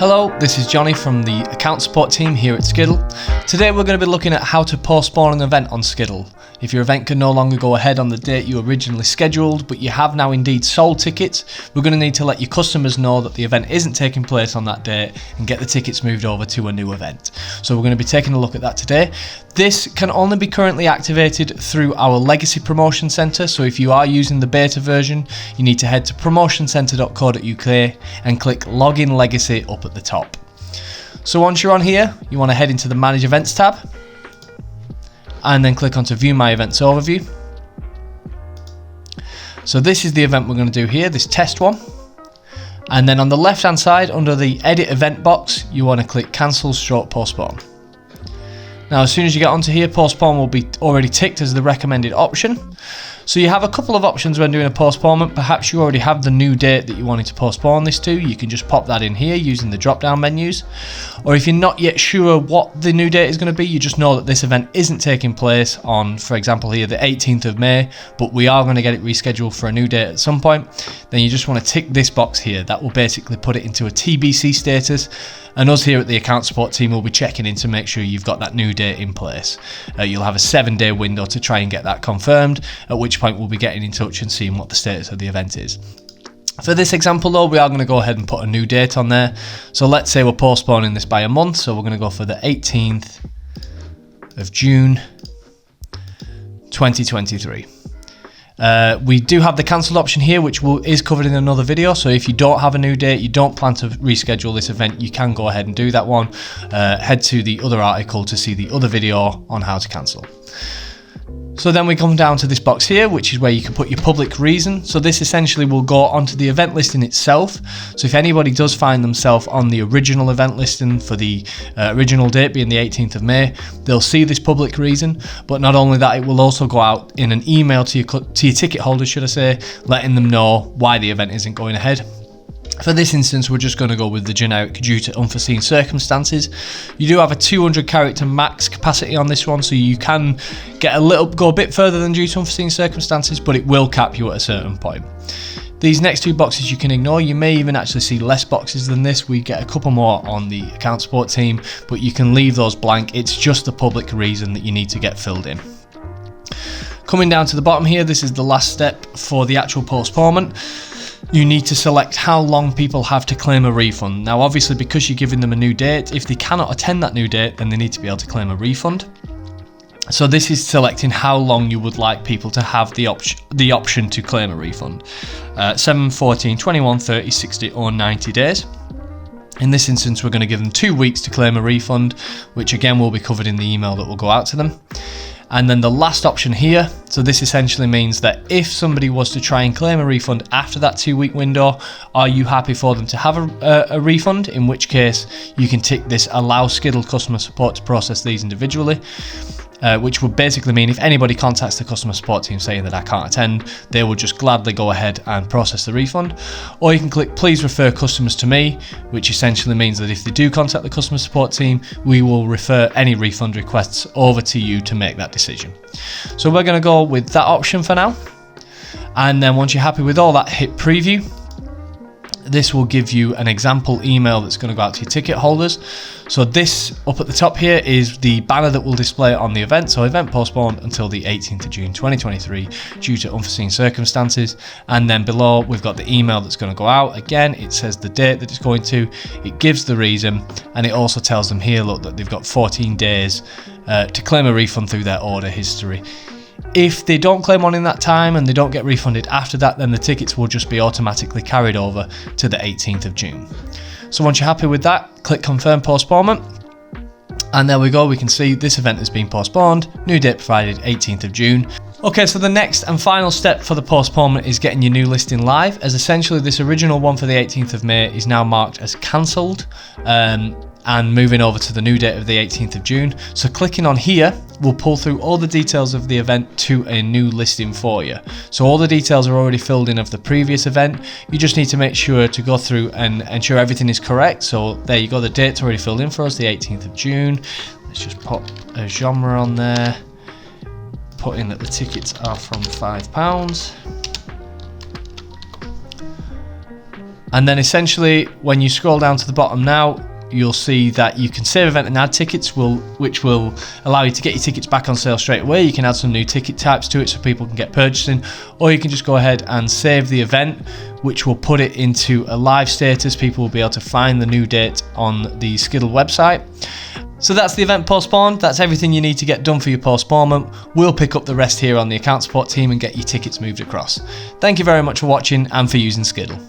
Hello, this is Johnny from the account support team here at Skiddle. Today we're going to be looking at how to postpone an event on Skiddle. If your event can no longer go ahead on the date you originally scheduled, but you have now indeed sold tickets, we're going to need to let your customers know that the event isn't taking place on that date and get the tickets moved over to a new event. So we're going to be taking a look at that today. This can only be currently activated through our Legacy Promotion Center, so if you are using the beta version, you need to head to promotioncenter.co.uk and click Login Legacy up at the top. So once you're on here, you want to head into the Manage Events tab and then click onto View My Events Overview. So this is the event we're going to do here, this test one. And then on the left hand side under the Edit Event box, you want to click Cancel/Postpone. Now as soon as you get onto here, Postpone will be already ticked as the recommended option. So you have a couple of options when doing a postponement. Perhaps you already have the new date that you wanted to postpone this to. You can just pop that in here using the drop down menus. Or if you're not yet sure what the new date is going to be, you just know that this event isn't taking place on, for example here, the 18th of May, but we are going to get it rescheduled for a new date at some point, then you just want to tick this box here. That will basically put it into a TBC status, and us here at the account support team will be checking in to make sure you've got that new date in place. You'll have a 7-day window to try and get that confirmed, at which point we'll be getting in touch and seeing what the status of the event is. For this example though, we are going to go ahead and put a new date on there. So let's say we're postponing this by a month, so we're going to go for the 18th of June 2023. We do have the cancelled option here, which is covered in another video. So if you don't have a new date, you don't plan to reschedule this event, you can go ahead and do that one. Head to the other article to see the other video on how to cancel. So then we come down to this box here, which is where you can put your public reason. So this essentially will go onto the event listing itself. So if anybody does find themselves on the original event listing for the original date being the 18th of May, they'll see this public reason. But not only that, it will also go out in an email to your ticket holders, should I say, letting them know why the event isn't going ahead. For this instance, we're just going to go with the generic due to unforeseen circumstances. You do have a 200 character max capacity on this one, so you can go a bit further than due to unforeseen circumstances, but it will cap you at a certain point. These next two boxes you can ignore. You may even actually see less boxes than this. We get a couple more on the account support team, but you can leave those blank. It's just the public reason that you need to get filled in. Coming down to the bottom here, this is the last step for the actual postponement. You need to select how long people have to claim a refund. Now obviously, because you're giving them a new date, if they cannot attend that new date, then they need to be able to claim a refund. So this is selecting how long you would like people to have the option to claim a refund. 7, 14, 21, 30, 60 or 90 days. In this instance, we're going to give them 2 weeks to claim a refund, which again will be covered in the email that will go out to them. And then the last option here, so this essentially means that if somebody was to try and claim a refund after that 2-week window, are you happy for them to have a refund? In which case you can tick this Allow Skiddle Customer Support to process these individually. Which would basically mean if anybody contacts the customer support team saying that I can't attend, they will just gladly go ahead and process the refund. Or you can click Please refer customers to me, which essentially means that if they do contact the customer support team, we will refer any refund requests over to you to make that decision. So we're going to go with that option for now. And then once you're happy with all that, hit Preview. This will give you an example email that's going to go out to your ticket holders. So this up at the top here is the banner that will display on the event. So event postponed until the 18th of June 2023 due to unforeseen circumstances. And then below we've got the email that's going to go out. Again, it says the date that it's going to, it gives the reason, and it also tells them here, look, that they've got 14 days to claim a refund through their order history. If they don't claim one in that time and they don't get refunded after that, then the tickets will just be automatically carried over to the 18th of June. So once you're happy with that, click Confirm Postponement. And there we go, we can see this event has been postponed, new date provided 18th of June. Okay, so the next and final step for the postponement is getting your new listing live, as essentially this original one for the 18th of May is now marked as cancelled. And moving over to the new date of the 18th of June. So clicking on here will pull through all the details of the event to a new listing for you. So all the details are already filled in of the previous event. You just need to make sure to go through and ensure everything is correct. So there you go, the date's already filled in for us, the 18th of June. Let's just pop a genre on there. Put in that the tickets are from £5. And then essentially when you scroll down to the bottom now, you'll see that you can save event and add tickets, which will allow you to get your tickets back on sale straight away. You can add some new ticket types to it so people can get purchasing, or you can just go ahead and save the event, which will put it into a live status. People will be able to find the new date on the Skiddle website. So that's the event postponed. That's everything you need to get done for your postponement. We'll pick up the rest here on the account support team and get your tickets moved across. Thank you very much for watching and for using Skiddle.